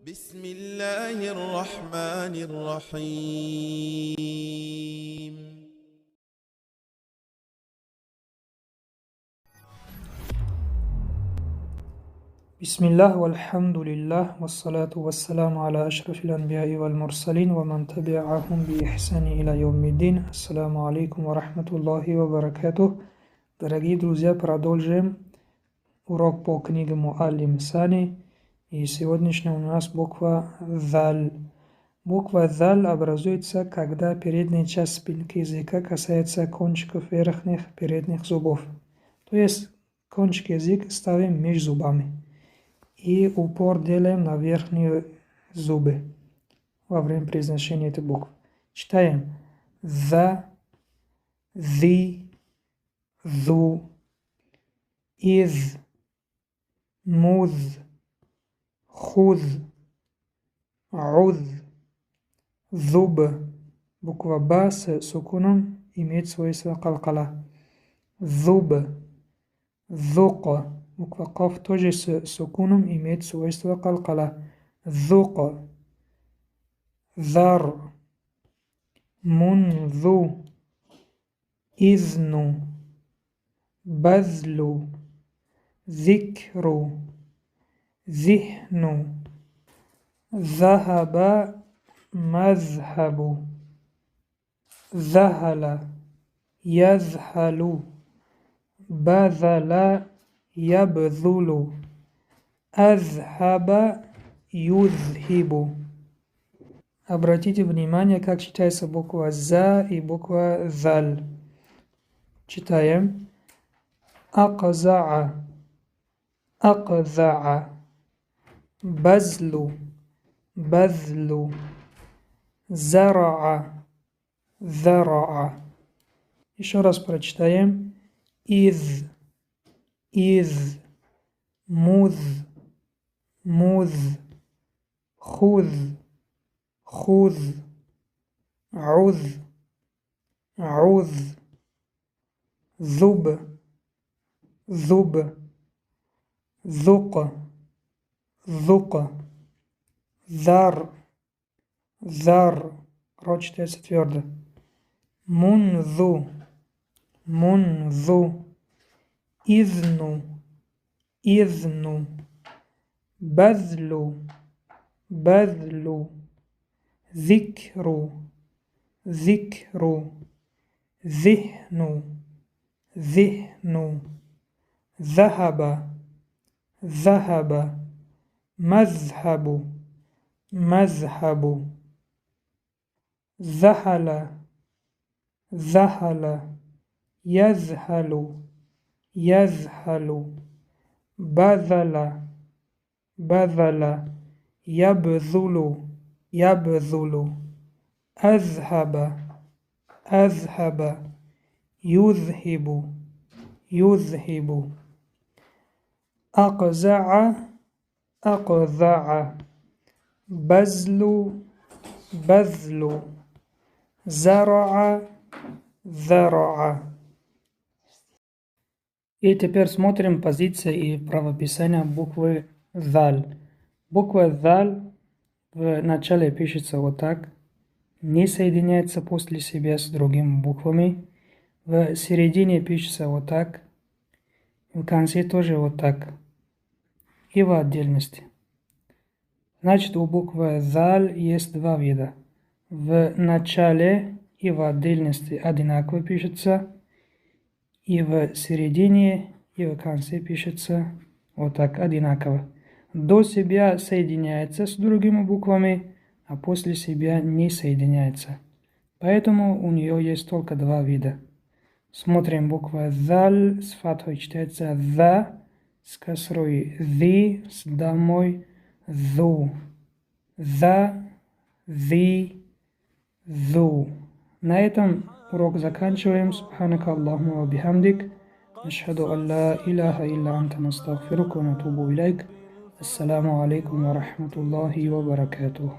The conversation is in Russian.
بسم الله الرحمن الرحيم. بسم الله والحمد لله والصلاة والسلام على أشرف الأنبياء والمرسلين ومن تبعهم بإحسان إلى يوم الدين. Ассаламу алейкум ва рахматуллахи ва баракатух. Дорогие друзья, продолжим урок по книге Муаллим Сани. И сегодняшняя у нас буква «Заль». Буква «Заль» образуется, когда передняя часть спинки языка касается кончиков верхних передних зубов. То есть кончик языка ставим между зубами. И упор делаем на верхние зубы во время произношения этой буквы. Читаем «за», «зи», «зу», «из», «муз», «хуз», «уз», «зуб». Буква «ба» с сукуном имеет свойство калкала. «Зуб», «зук». Буква «каф» тоже с сукуном имеет свойство калкала. «Зук», «зар», «мунзу», «изну», «базлу», «зикру», «зихну», «захаба», «мазхабу», «захала», «язхалу», «базала», «ябзулу», «азхаба», «юзхибу». Обратите внимание, как читается буква «за» и буква «заль». Читаем «акза'a», «акза'a», «базлу», «базлу», «зара'a», «зара'a». Еще раз прочитаем «из», «из», «муз», «муз», «хуз», «хуз», «уз», «уз», «зуб», «зуб», «зук», «зук», «зар», «зар». Рот читается твердо. «Мунзу», «мунзу», «изну», «изну», «базлу», «базлу», «зикру», «зикру», «зихну», «зихну», «захаба», «захаба», «мазхабу», «мазхабу», «захала», «захала», «язхалу», «язхалу», «базала», «базала», «ябзулу», «ябзулу», «азхаба», «азхаба», «юзхибу», «юзхибу», «акза'a», «акза'a», «базлу», «базлу», «зара'a», «зара'a». И теперь смотрим позиции и правописание буквы «заль». Буква «заль» в начале пишется вот так, не соединяется после себя с другими буквами. В середине пишется вот так, в конце тоже вот так, и в отдельности. Значит, у буквы «заль» есть два вида. В начале и в отдельности одинаково пишется, и в середине и в конце пишется вот так одинаково. До себя соединяется с другими буквами, а после себя не соединяется. Поэтому у нее есть только два вида. Смотрим буква «заль» с фатхой читается «за», с косрой «зи», с дамой «зу». «За», «зи», «зу». На этом урок заканчиваем. Субханака Аллахумма ва бихамдик. Нашхаду ан ла илаха илля анта настагфирука ва натубу илейк. Ассаламу алейкум ва рахматуллахи ва баракатух.